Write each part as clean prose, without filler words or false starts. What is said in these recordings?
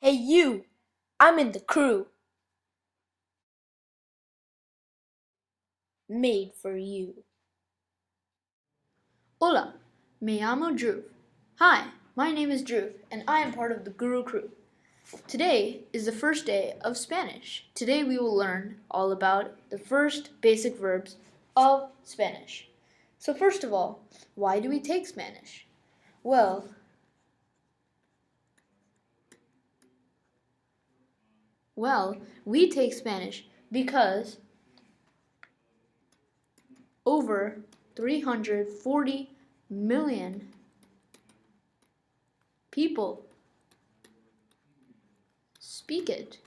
Hey you, I'm in the crew. Made for you. Hola, me llamo Dhruv. Hi, my name is Dhruv and I am part of the Guru crew. Today is the first day of Spanish. Today we will learn all about the first basic verbs of Spanish. So first of all, why do we take Spanish? Well, we take Spanish because over 340 million people speak it.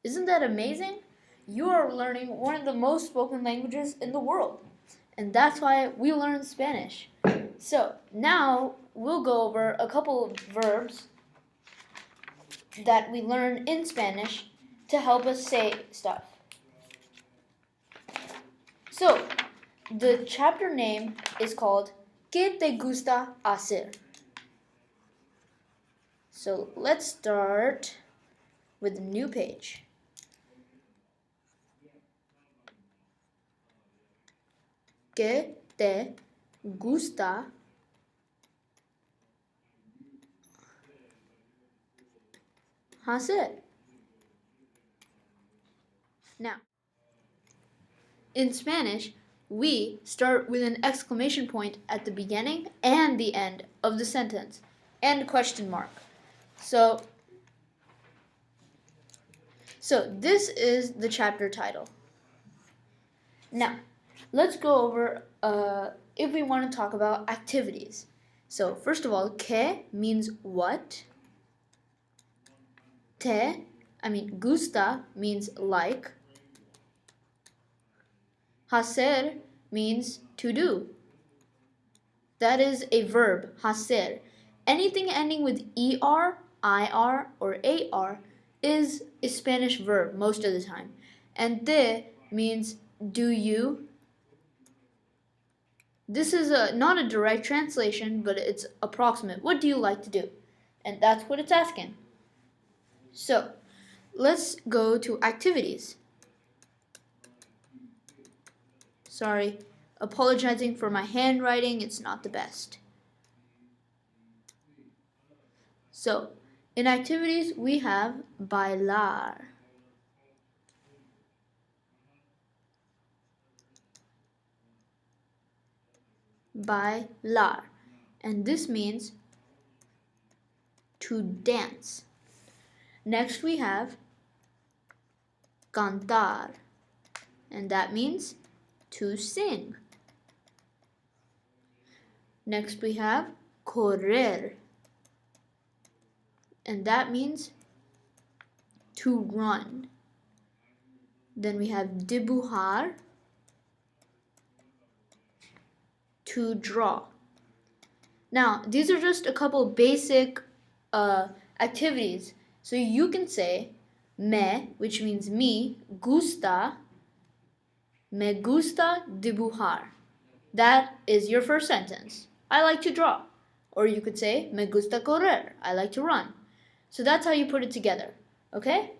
Isn't that amazing? You are learning one of the most spoken languages in the world. And that's why we learn Spanish. So now we'll go over a couple of verbs that we learn in Spanish to help us say stuff. So the chapter name is called ¿Qué te gusta hacer? So let's start with a new page. ¿Qué te gusta hacer? Now, in Spanish, we start with an exclamation point at the beginning and the end of the sentence and question mark. So this is the chapter title. Now, let's go over if we want to talk about activities. So first of all, que means what. Gusta means like. Hacer means to do. That is a verb, hacer. Anything ending with er, ir, or ar is a Spanish verb most of the time. And te means do you. This is not a direct translation, but it's approximate. What do you like to do? And that's what it's asking. So, let's go to activities. Sorry, apologizing for my handwriting, it's not the best. So, in activities, we have bailar. Bailar. And this means to dance. Next, we have cantar. And that means to sing. Next, we have correr. And that means to run. Then we have dibujar, to draw. Now, these are just a couple basic activities. So you can say me, which means me, me gusta dibujar. That is your first sentence. I like to draw. Or you could say me gusta correr. I like to run. So that's how you put it together. Okay?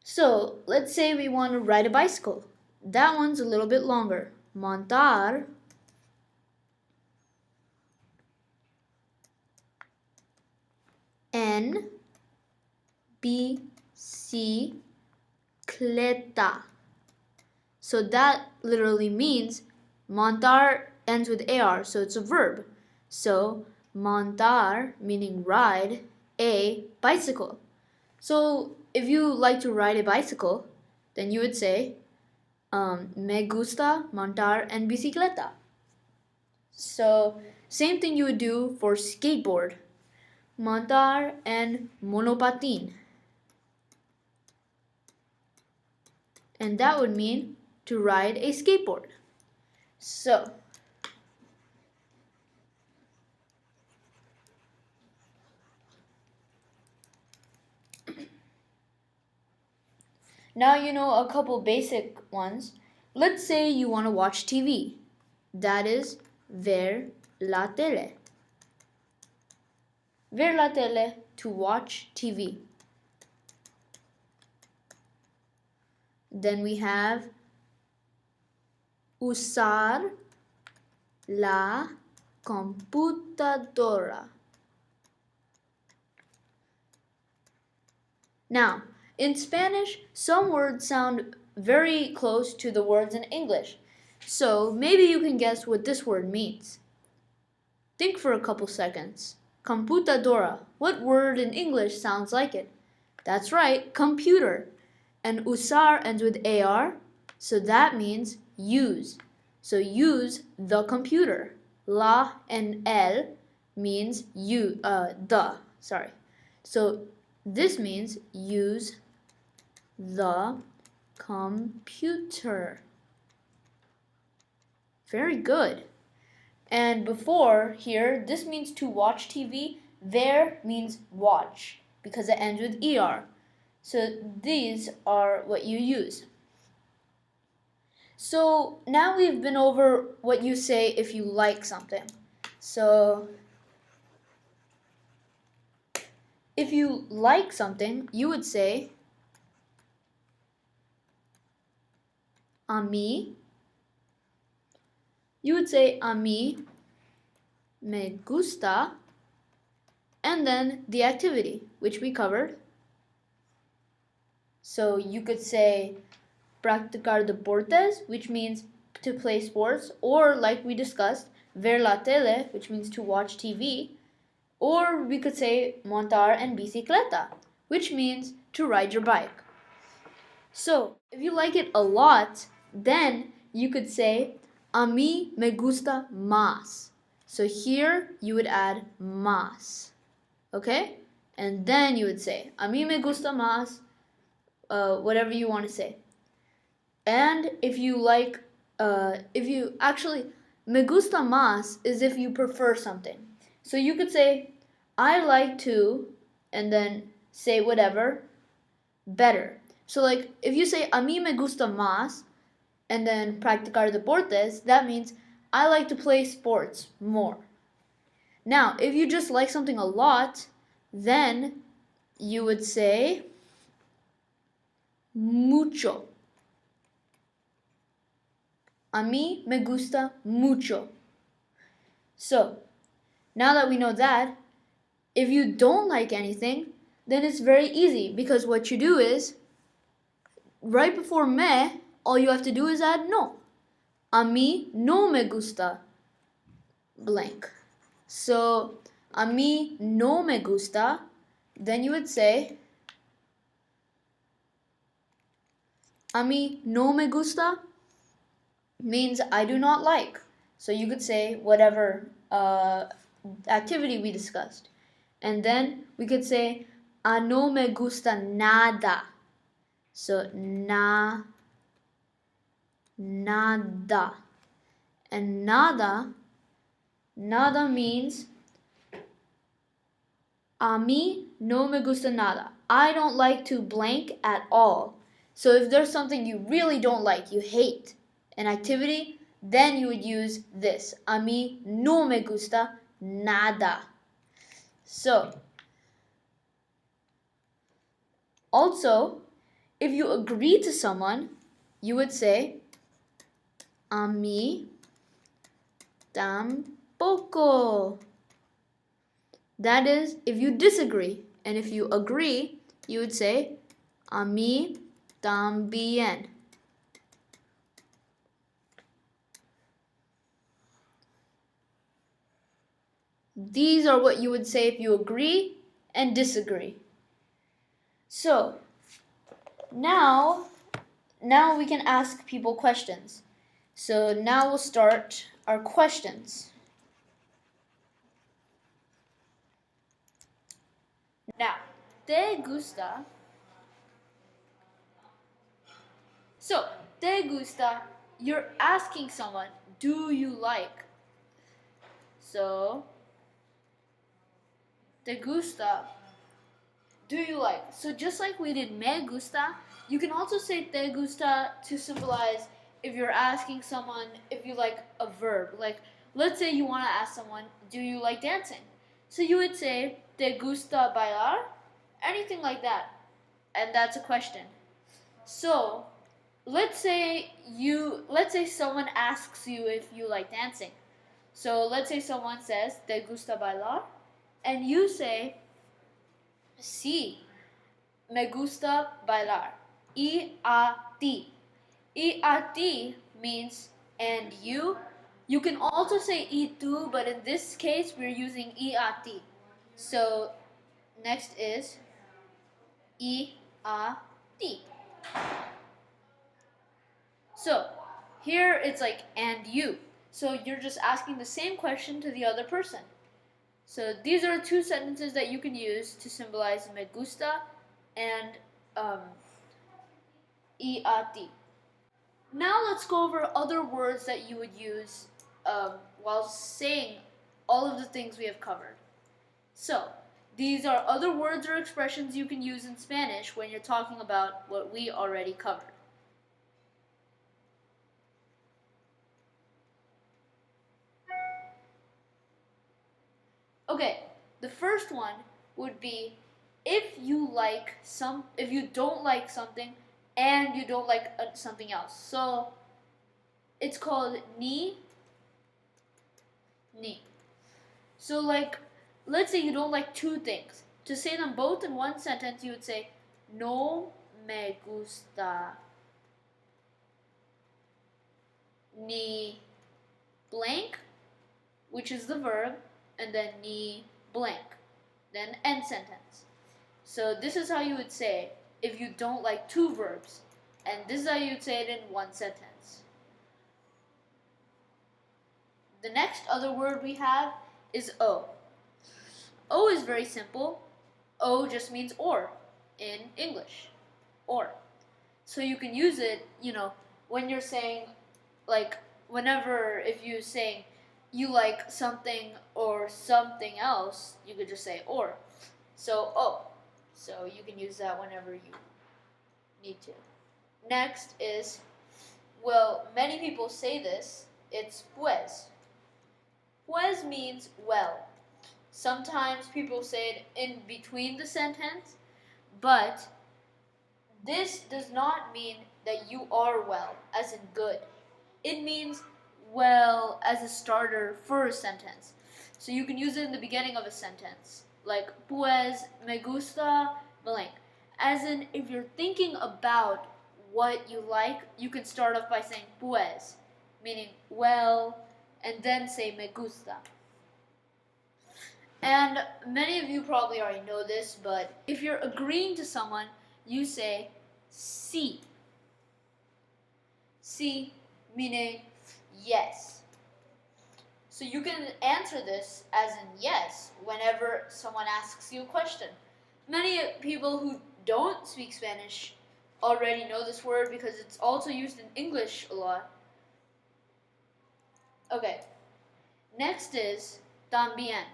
So let's say we want to ride a bicycle. That one's a little bit longer. Montar en bicicleta. So that literally means montar ends with ar, so it's a verb. So montar meaning ride a bicycle. So if you like to ride a bicycle, then you would say me gusta montar en bicicleta. So same thing you would do for skateboard. Montar en monopatín. And that would mean to ride a skateboard. So now you know a couple basic ones. Let's say you want to watch TV. That is ver la tele. Ver la tele, to watch TV. Then we have usar la computadora. Now, in Spanish, some words sound very close to the words in English. So maybe you can guess what this word means. Think for a couple seconds. Computadora. What word in English sounds like it? That's right, computer. And usar ends with AR, so that means use. So use the computer. La and el means sorry. So this means use the computer. Very good. And before here, this means to watch TV. Ver means watch because it ends with ER. So these are what you use. So now we've been over what you say if you like something. So if you like something, you would say a mí. You would say a mí me gusta, and then the activity, which we covered. So you could say practicar deportes, which means to play sports, or like we discussed, ver la tele, which means to watch TV, or we could say montar en bicicleta, which means to ride your bike. So if you like it a lot, then you could say a mí me gusta más. So here you would add más, okay? And then you would say a mí me gusta más, whatever you want to say. And if you like, me gusta más is if you prefer something. So you could say, I like to, and then say whatever, better. So like, if you say, a mí me gusta más, and then practicar deportes, that means I like to play sports more. Now, if you just like something a lot, then you would say mucho. A mí me gusta mucho. So, now that we know that, if you don't like anything, then it's very easy because what you do is, right before me, all you have to do is add no. A mí no me gusta blank. So, a mí no me gusta, then you would say, a mí no me gusta means I do not like. So you could say whatever activity we discussed. And then we could say, a no me gusta nada. So, nada. And nada means a mí no me gusta nada. I don't like to blank at all. So if there's something you really don't like, you hate an activity, then you would use this. A mí no me gusta nada. So, also, if you agree to someone, you would say, a mí tampoco. That is, if you disagree. And if you agree, you would say, a mí también. These are what you would say if you agree and disagree. So, now we can ask people questions. So now we'll start our questions. Now, ¿te gusta? So, ¿te gusta? You're asking someone, do you like? So, ¿te gusta? Do you like? So just like we did me gusta, you can also say te gusta to symbolize if you're asking someone if you like a verb. Like let's say you want to ask someone, do you like dancing? So you would say, ¿te gusta bailar? Anything like that. And that's a question. So, let's say someone asks you if you like dancing. So, let's say someone says, ¿te gusta bailar? And you say, sí, me gusta bailar. Y a ti. Y a ti means and you. You can also say y tú, but in this case we're using y a ti. So next is y a ti. So here it's like and you. So you're just asking the same question to the other person. So these are two sentences that you can use to symbolize me gusta and y a ti. Now let's go over other words that you would use while saying all of the things we have covered. So, these are other words or expressions you can use in Spanish when you're talking about what we already covered. Okay, the first one would be if you don't like something and you don't like something else. So it's called ni. So like, let's say you don't like two things. To say them both in one sentence, you would say no me gusta ni blank, which is the verb, and then ni blank, then end sentence. So this is how you would say if you don't like two verbs, and this is how you would say it in one sentence. The next other word we have is o. O is very simple. O just means or in English, or. So you can use it, when you're saying, like, whenever, if you're saying you like something or something else, you could just say or. So, o. So you can use that whenever you need to. Next is, well, many people say this, it's pues. Pues means well. Sometimes people say it in between the sentence, but this does not mean that you are well, as in good. It means well as a starter for a sentence. So you can use it in the beginning of a sentence, like pues me gusta blank. As in, if you're thinking about what you like, you can start off by saying pues, meaning well, and then say me gusta. And many of you probably already know this, but if you're agreeing to someone, you say sí. Sí meaning yes. So you can answer this as in yes whenever someone asks you a question. Many people who don't speak Spanish already know this word because it's also used in English a lot. Okay, next is también.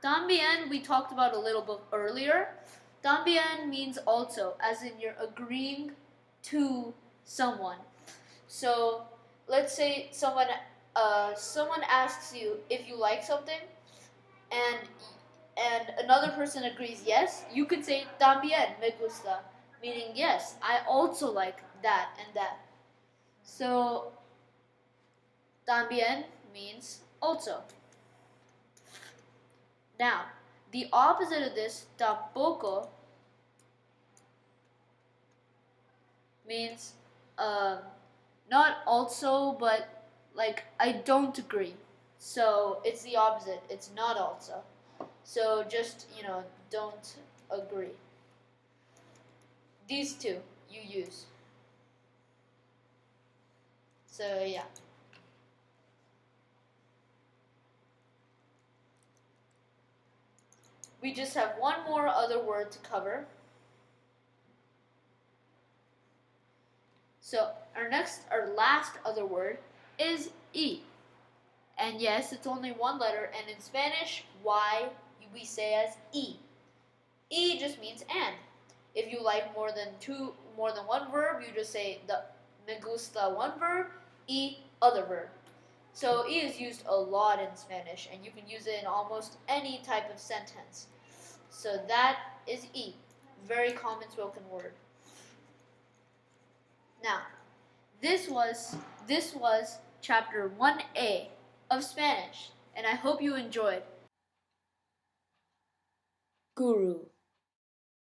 También we talked about a little bit earlier. También means also, as in you're agreeing to someone. So let's say someone asks you if you like something, and another person agrees yes. You could say también me gusta, meaning yes, I also like that and that. So también means also. Now, the opposite of this, tampoco, means not also, but like I don't agree. So it's the opposite. It's not also. So just, don't agree. These two you use. So yeah. We just have one more other word to cover. So our last other word is y. And yes, it's only one letter, and in Spanish, y we say as y. Y just means and. If you like more than one verb, you just say the me gusta one verb, y other verb. So e is used a lot in Spanish, and you can use it in almost any type of sentence. So that is e, very common spoken word. Now, this was chapter 1A of Spanish, and I hope you enjoyed. Guru.